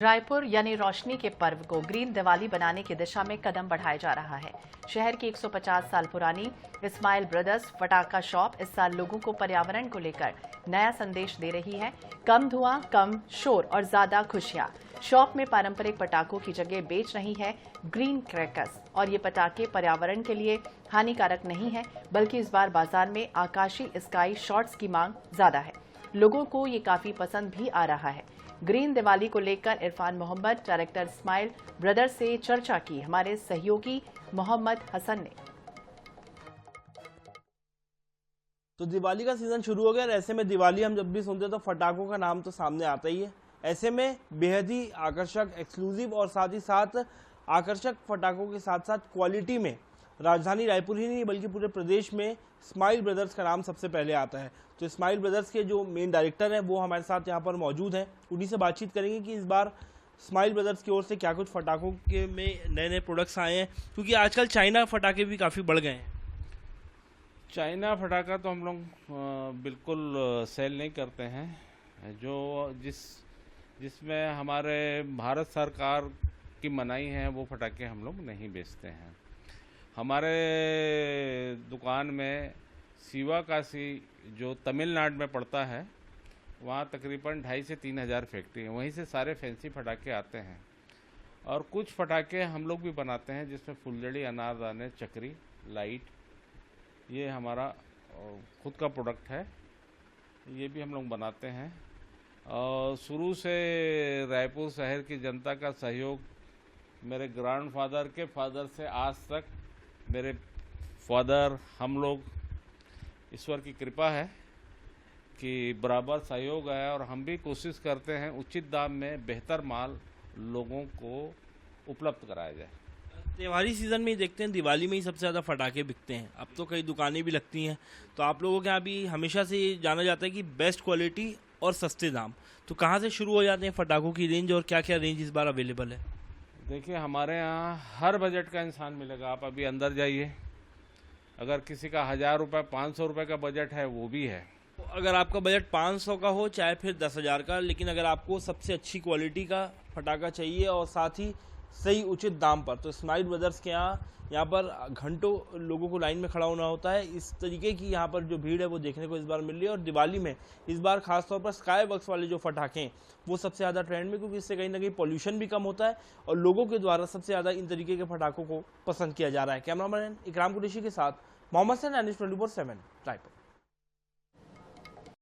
रायपुर यानी रोशनी के पर्व को ग्रीन दिवाली बनाने की दिशा में कदम बढ़ाया जा रहा है। शहर की 150 साल पुरानी इस्माइल ब्रदर्स पटाखा शॉप इस साल लोगों को पर्यावरण को लेकर नया संदेश दे रही है। कम धुआं, कम शोर और ज्यादा खुशियां। शॉप में पारंपरिक पटाखों की जगह बेच रही है ग्रीन क्रैकर्स और ये पटाखे पर्यावरण के लिए हानिकारक नहीं है, बल्कि इस बार बाजार में आकाशीय स्काई शॉट्स की मांग ज्यादा है। लोगों को ये काफी पसंद भी आ रहा है। ग्रीन दिवाली को लेकर इरफान मोहम्मद, डायरेक्टर इस्माइल ब्रदर्स से चर्चा की हमारे सहयोगी मोहम्मद हसन ने। तो दिवाली का सीजन शुरू हो गया और ऐसे में दिवाली हम जब भी सुनते हैं तो फटाकों का नाम तो सामने आता ही है। ऐसे में बेहद ही आकर्षक, एक्सक्लूसिव और साथ ही साथ आकर्षक फटाकों के साथ साथ क्वालिटी में राजधानी रायपुर ही नहीं बल्कि पूरे प्रदेश में इस्माइल ब्रदर्स का नाम सबसे पहले आता है। तो इस्माइल ब्रदर्स के जो मेन डायरेक्टर हैं वो हमारे साथ यहाँ पर मौजूद हैं। उन्हीं से बातचीत करेंगे कि इस बार इस्माइल ब्रदर्स की ओर से क्या कुछ फटाकों के में नए नए प्रोडक्ट्स आए हैं, क्योंकि आजकल चाइना फटाके भी काफ़ी बढ़ गए हैं। चाइना फटाका तो हम लोग बिल्कुल सेल नहीं करते हैं। जो जिसमें हमारे भारत सरकार की मनाही है वो फटाके हम लोग नहीं बेचते हैं। हमारे दुकान में शिवकाशी जो तमिलनाडु में पड़ता है वहाँ तकरीबन 2,500 से 3,000 फैक्ट्री है, वहीं से सारे फैंसी फटाके आते हैं। और कुछ फटाके हम लोग भी बनाते हैं जिसमें फुलझड़ी, अनारदाने, चक्री, लाइट, ये हमारा खुद का प्रोडक्ट है, ये भी हम लोग बनाते हैं। और शुरू से रायपुर शहर की जनता का सहयोग, मेरे ग्रैंडफादर के फादर से आज तक मेरे फादर, हम लोग, ईश्वर की कृपा है कि बराबर सहयोग है और हम भी कोशिश करते हैं उचित दाम में बेहतर माल लोगों को उपलब्ध कराया जाए। त्योहारी सीजन में ही देखते हैं, दिवाली में ही सबसे ज़्यादा फटाके बिकते हैं। अब तो कई दुकानें भी लगती हैं, तो आप लोगों के यहाँ भी हमेशा से जाना जाता है कि बेस्ट क्वालिटी और सस्ते दाम। तो कहाँ से शुरू हो जाते हैं फटाकों की रेंज और क्या क्या रेंज इस बार अवेलेबल है? देखिए, हमारे यहाँ हर बजट का इंसान मिलेगा। आप अभी अंदर जाइए, अगर किसी का 1,000 रुपये, 500 रुपये का बजट है वो भी है। तो अगर आपका बजट 500 का हो चाहे फिर 10,000 का, लेकिन अगर आपको सबसे अच्छी क्वालिटी का फटाका चाहिए और साथ ही सही उचित दाम पर, तो इस्माइल ब्रदर्स के यहाँ पर घंटों लोगों को लाइन में खड़ा होना होता है। इस तरीके की यहाँ पर जो भीड़ है वो देखने को इस बार मिल रही है। और दिवाली में इस बार खासतौर पर स्काई वर्क्स वाले जो फटाखे हैं वो सबसे ज़्यादा ट्रेंड में, क्योंकि इससे कहीं ना कहीं पॉल्यूशन भी कम होता है और लोगों के द्वारा सबसे ज़्यादा इन तरीके के फटाखों को पसंद किया जा रहा है। कैमरामैन इकराम कुरैशी के साथ मोहम्मद हसन, NH 24/7 रायपुर।